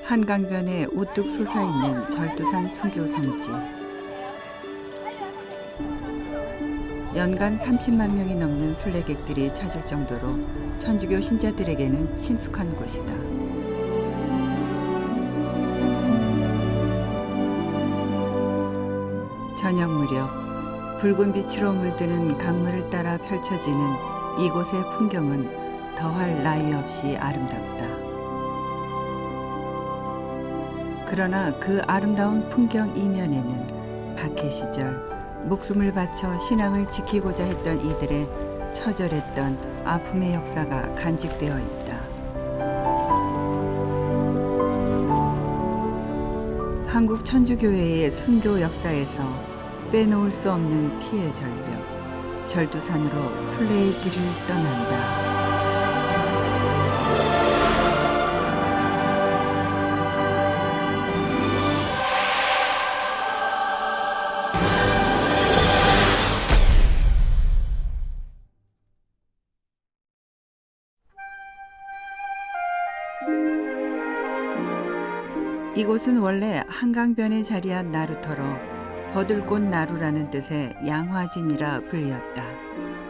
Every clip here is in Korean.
한강변에 우뚝 솟아있는 절두산 순교 성지. 연간 30만 명이 넘는 순례객들이 찾을 정도로 천주교 신자들에게는 친숙한 곳이다. 저녁 무렵 붉은 빛으로 물드는 강물을 따라 펼쳐지는 이곳의 풍경은 더할 나위 없이 아름답다. 그러나 그 아름다운 풍경 이면에는 박해 시절 목숨을 바쳐 신앙을 지키고자 했던 이들의 처절했던 아픔의 역사가 간직되어 있다. 한국 천주교회의 순교 역사에서 빼놓을 수 없는 피의 절벽, 절두산으로 순례의 길을 떠난다. 이곳은 원래 한강변에 자리한 나루터로 버들꽃 나루라는 뜻의 양화진이라 불리었다.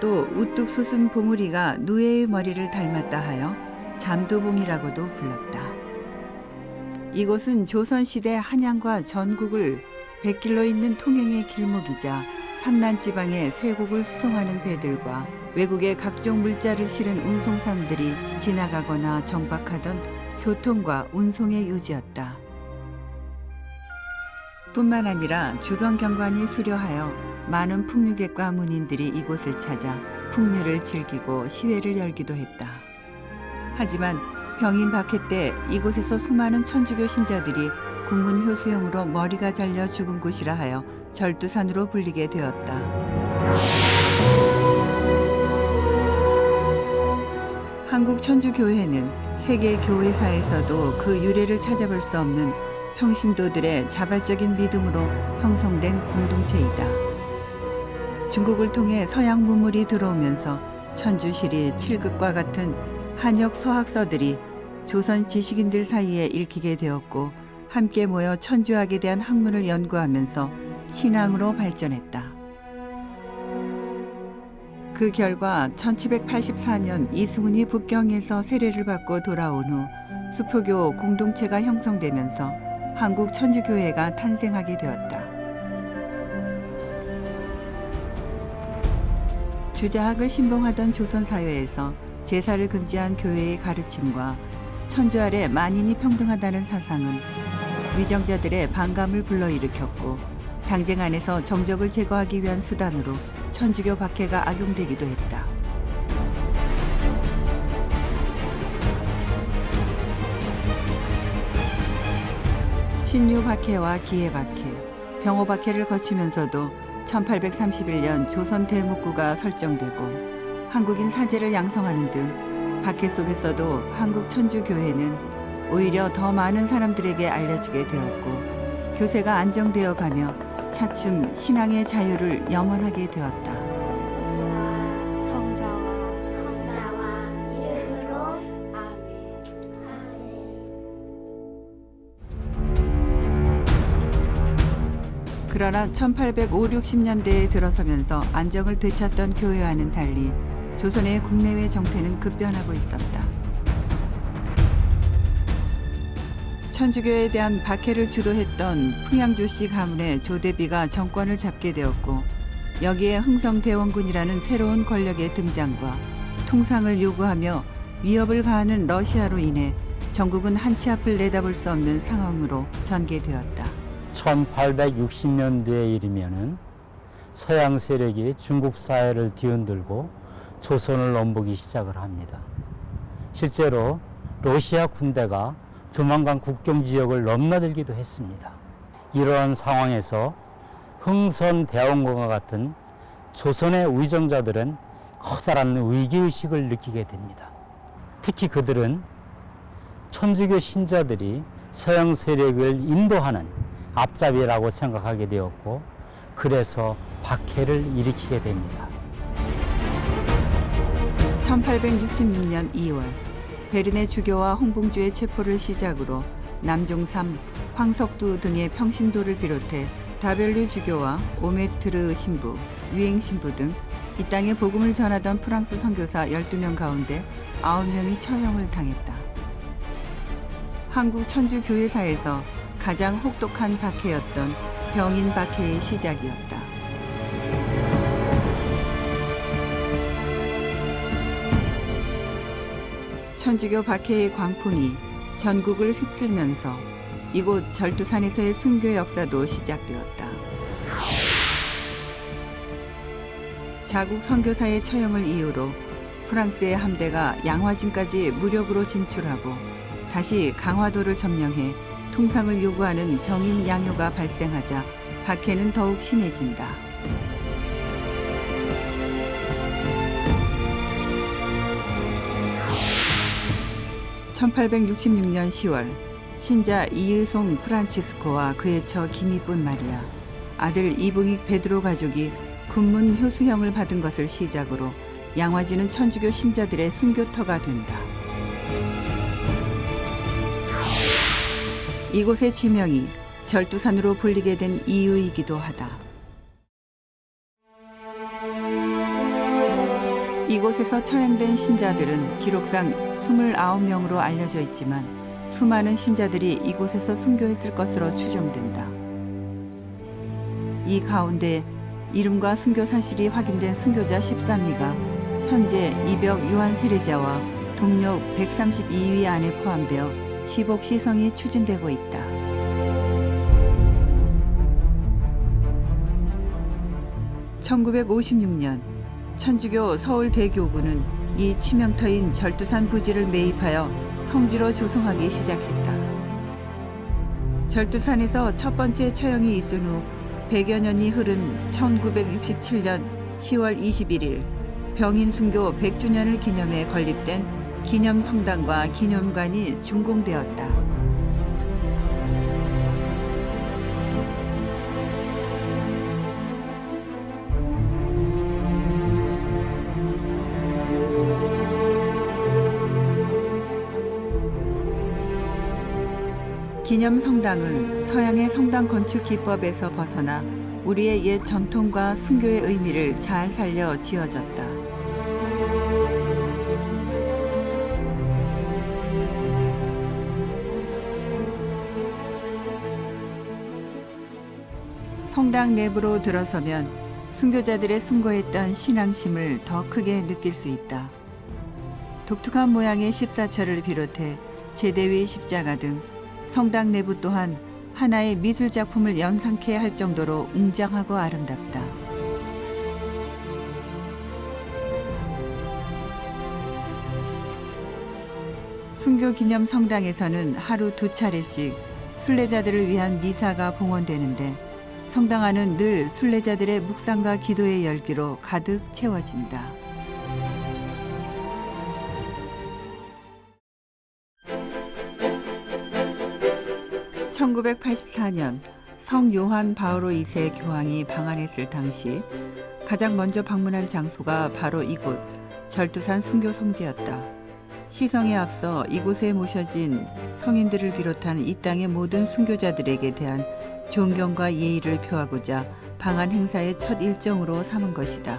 또 우뚝 솟은 봉우리가 누에의 머리를 닮았다 하여 잠두봉이라고도 불렀다. 이곳은 조선시대 한양과 전국을 100길로 잇는 통행의 길목이자 삼난지방의 쇠국을 수송하는 배들과 외국의 각종 물자를 실은 운송선들이 지나가거나 정박하던 교통과 운송의 요지였다. 뿐만 아니라 주변 경관이 수려하여 많은 풍류객과 문인들이 이곳을 찾아 풍류를 즐기고 시회를 열기도 했다. 하지만 병인 박해 때 이곳에서 수많은 천주교 신자들이 국문 효수형으로 머리가 잘려 죽은 곳이라 하여 절두산으로 불리게 되었다. 한국 천주교회는 세계 교회사에서도 그 유래를 찾아볼 수 없는 평신도들의 자발적인 믿음으로 형성된 공동체이다. 중국을 통해 서양 문물이 들어오면서 천주시리, 칠극과 같은 한역 서학서들이 조선 지식인들 사이에 읽히게 되었고 함께 모여 천주학에 대한 학문을 연구하면서 신앙으로 발전했다. 그 결과 1784년 이승훈이 북경에서 세례를 받고 돌아온 후 수포교 공동체가 형성되면서 한국 천주교회가 탄생하게 되었다. 주자학을 신봉하던 조선 사회에서 제사를 금지한 교회의 가르침과 천주 아래 만인이 평등하다는 사상은 위정자들의 반감을 불러일으켰고 당쟁 안에서 정적을 제거하기 위한 수단으로 천주교 박해가 악용되기도 했다. 신유 박해와 기해 박해, 병호 박해를 거치면서도 1831년 조선 대목구가 설정되고 한국인 사제를 양성하는 등 박해 속에서도 한국 천주교회는 오히려 더 많은 사람들에게 알려지게 되었고 교세가 안정되어 가며 차츰 신앙의 자유를 염원하게 되었다. 성자와 이름으로 아멘. 그러나 1850, 60년대에 들어서면서 안정을 되찾던 교회와는 달리 조선의 국내외 정세는 급변하고 있었다. 천주교에 대한 박해를 주도했던 풍양조씨 가문의 조대비가 정권을 잡게 되었고 여기에 흥성대원군이라는 새로운 권력의 등장과 통상을 요구하며 위협을 가하는 러시아로 인해 전국은 한치 앞을 내다볼 수 없는 상황으로 전개되었다. 1860년대에 이르면은 서양 세력이 중국 사회를 뒤흔들고 조선을 넘보기 시작을 합니다. 실제로 러시아 군대가 두만강 국경 지역을 넘나들기도 했습니다. 이러한 상황에서 흥선대원군과 같은 조선의 위정자들은 커다란 위기의식을 느끼게 됩니다. 특히 그들은 천주교 신자들이 서양 세력을 인도하는 앞잡이라고 생각하게 되었고 그래서 박해를 일으키게 됩니다. 1866년 2월 베르네 주교와 홍봉주의 체포를 시작으로 남종삼, 황석두 등의 평신도를 비롯해 다벨류 주교와 오메트르 신부, 유행 신부 등 이 땅에 복음을 전하던 프랑스 선교사 12명 가운데 9명이 처형을 당했다. 한국 천주 교회사에서 가장 혹독한 박해였던 병인 박해의 시작이었다. 천주교 박해의 광풍이 전국을 휩쓸면서 이곳 절두산에서의 순교 역사도 시작되었다. 자국 선교사의 처형을 이유로 프랑스의 함대가 양화진까지 무력으로 진출하고 다시 강화도를 점령해 통상을 요구하는 병인 양요가 발생하자 박해는 더욱 심해진다. (1866년 10월) 신자 이의송 프란치스코와 그의 처 김이뿐 마리아, 아들 이붕익 베드로 가족이 군문 효수형을 받은 것을 시작으로 양화진은 천주교 신자들의 순교터가 된다. 이곳의 지명이 절두산으로 불리게 된 이유이기도 하다. 이곳에서 처형된 신자들은 기록상 29명으로 알려져 있지만 수많은 신자들이 이곳에서 순교했을 것으로 추정된다. 이 가운데 이름과 순교 사실이 확인된 순교자 13위가 현재 이벽 요한 세례자와 동료 132위 안에 포함되어 시복 시성이 추진되고 있다. (1956년) 천주교 서울대교구는 이 치명터인 절두산 부지를 매입하여 성지로 조성하기 시작했다. 절두산에서 첫 번째 처형이 있은 후 100여 년이 흐른 1967년 10월 21일 병인 순교 100주년을 기념해 건립된 기념성당과 기념관이 준공되었다. 기념성당은 서양의 성당 건축 기법에서 벗어나 우리의 옛 전통과 순교의 의미를 잘 살려 지어졌다. 성당 내부로 들어서면 순교자들의 숭고했던 신앙심을 더 크게 느낄 수 있다. 독특한 모양의 십사처를 비롯해 제대위 십자가 등 성당 내부 또한 하나의 미술 작품을 연상케 할 정도로 웅장하고 아름답다. 순교 기념 성당에서는 하루 2차례씩 순례자들을 위한 미사가 봉헌되는데 성당 안은 늘 순례자들의 묵상과 기도의 열기로 가득 채워진다. (1984년) 성 요한 바오로 2세 교황이 방한했을 당시 가장 먼저 방문한 장소가 바로 이곳 절두산 순교 성지였다. 시성에 앞서 이곳에 모셔진 성인들을 비롯한 이 땅의 모든 순교자들에게 대한 존경과 예의를 표하고자 방한 행사의 첫 일정으로 삼은 것이다.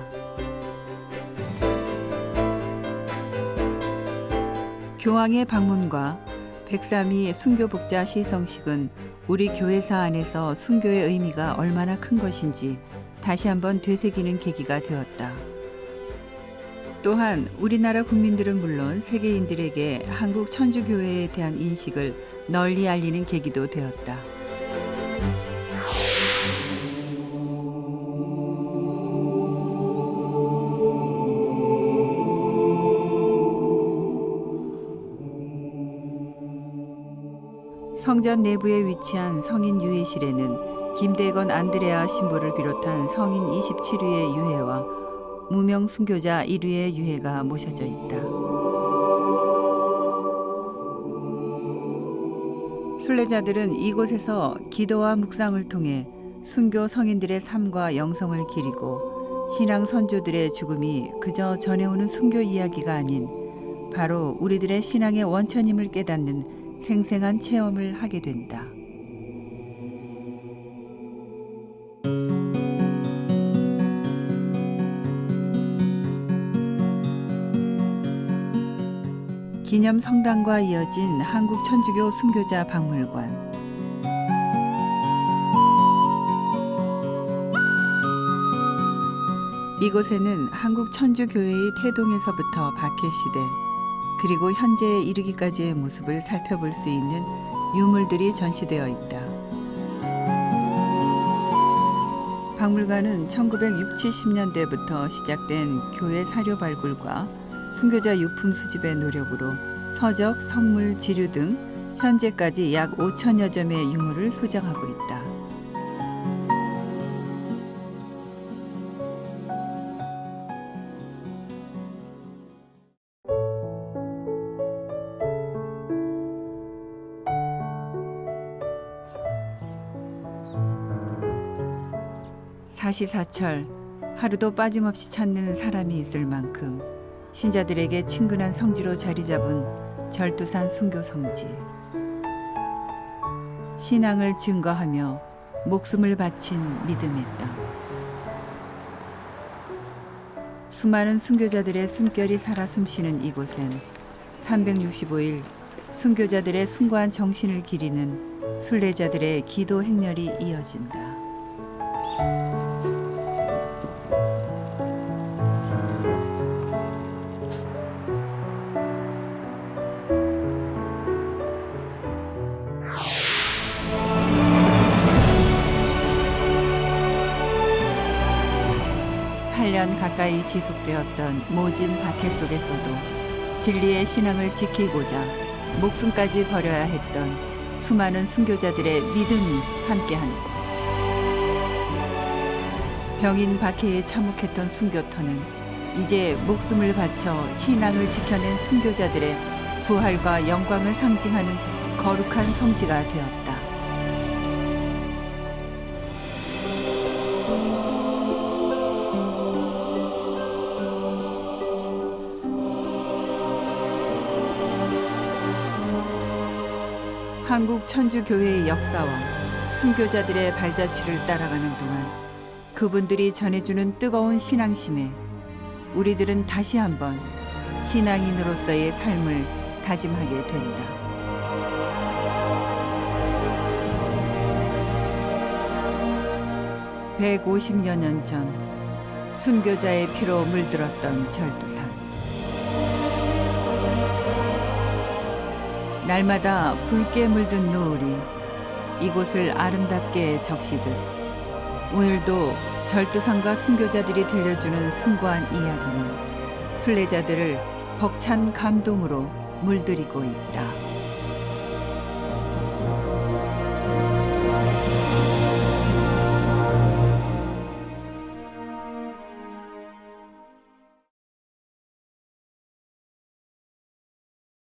교황의 방문과 103위 순교복자 시성식은 우리 교회사 안에서 순교의 의미가 얼마나 큰 것인지 다시 한번 되새기는 계기가 되었다. 또한 우리나라 국민들은 물론 세계인들에게 한국 천주교회에 대한 인식을 널리 알리는 계기도 되었다. 성전 내부에 위치한 성인 유해실에는 김대건 안드레아 신부를 비롯한 성인 27위의 유해와 무명 순교자 1위의 유해가 모셔져 있다. 순례자들은 이곳에서 기도와 묵상을 통해 순교 성인들의 삶과 영성을 기리고 신앙 선조들의 죽음이 그저 전해오는 순교 이야기가 아닌 바로 우리들의 신앙의 원천임을 깨닫는 생생한 체험을 하게 된다. 기념 성당과 이어진 한국 천주교 순교자 박물관. 이곳에는 한국 천주교회의 태동에서부터 박해시대 그리고 현재에 이르기까지의 모습을 살펴볼 수 있는 유물들이 전시되어 있다. 박물관은 1960, 70년대부터 시작된 교회 사료 발굴과 순교자 유품 수집의 노력으로 서적, 성물, 지류 등 현재까지 약 5천여 점의 유물을 소장하고 있다. 사시사철 하루도 빠짐없이 찾는 사람이 있을 만큼 신자들에게 친근한 성지로 자리 잡은 절두산 순교 성지. 신앙을 증거하며 목숨을 바친 믿음의 땅. 수많은 순교자들의 숨결이 살아 숨쉬는 이곳엔 365일 순교자들의 숭고한 정신을 기리는 순례자들의 기도 행렬이 이어진다. 가까이 지속되었던 모진 박해 속에서도 진리의 신앙을 지키고자 목숨까지 버려야 했던 수많은 순교자들의 믿음이 함께한 곳. 병인 박해에 참혹했던 순교터는 이제 목숨을 바쳐 신앙을 지켜낸 순교자들의 부활과 영광을 상징하는 거룩한 성지가 되었다. 한국 천주교회의 역사와 순교자들의 발자취를 따라가는 동안 그분들이 전해주는 뜨거운 신앙심에 우리들은 다시 한번 신앙인으로서의 삶을 다짐하게 된다. (150여 년) 전 순교자의 피로 물들었던 절두산. 날마다 붉게 물든 노을이 이곳을 아름답게 적시듯 오늘도 절두산과 순교자들이 들려주는 숭고한 이야기는 순례자들을 벅찬 감동으로 물들이고 있다.